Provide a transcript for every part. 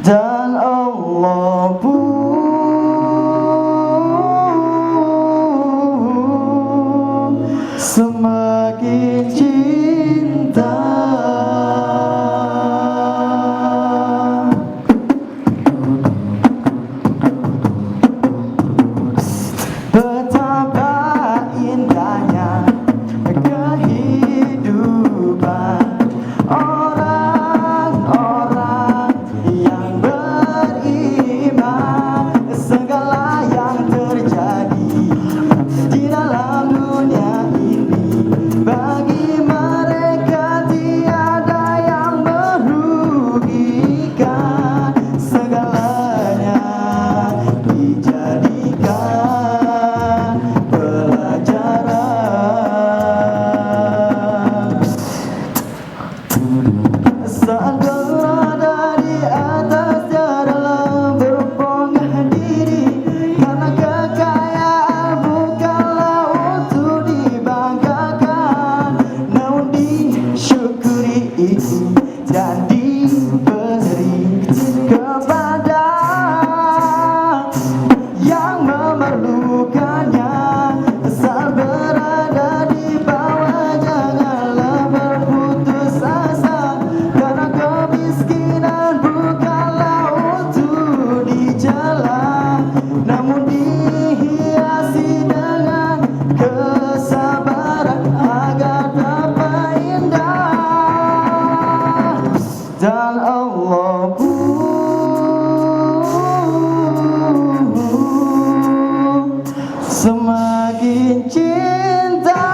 Dan Allah pun semakin cinta. Betapa indahnya kehidupan orang-orang yang beriman. Segala yang terjadi di dalam dunia ini, bagi mereka tiada yang merugikan. Segalanya dijadikan pelajaran. Saat berada di atas dalam berpongah diri, karena kekayaan bukanlah untuk dibanggakan, namun disyukuri dan diberi kepada yang memerlukannya. Saat berada di bawah janganlah berputus asa, karena kemiskinan bukanlah untuk dijela, namun dihiasi dengan kesabaran agar dapat indah. Dan Allah pun semakin cinta.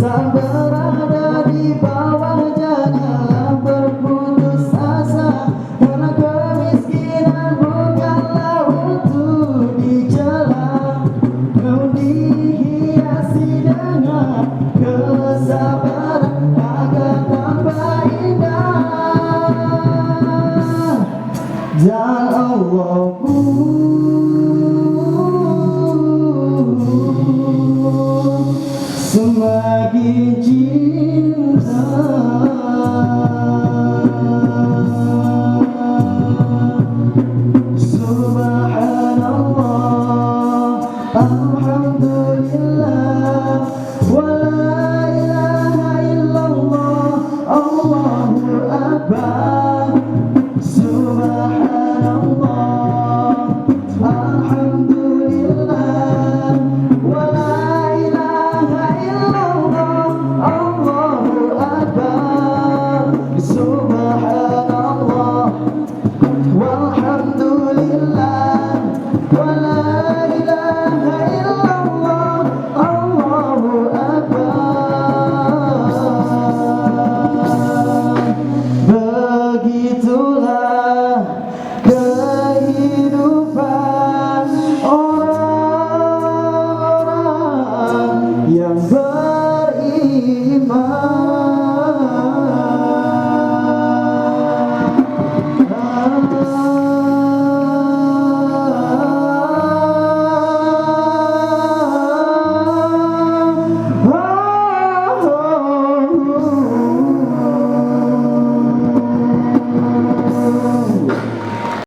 Saat berada di bawah janganlah berputus asa, karena kemiskinan bukanlah untuk dijela, namun dihiasi dengan kesabaran agar tambah indah. Dan Allah pun semakin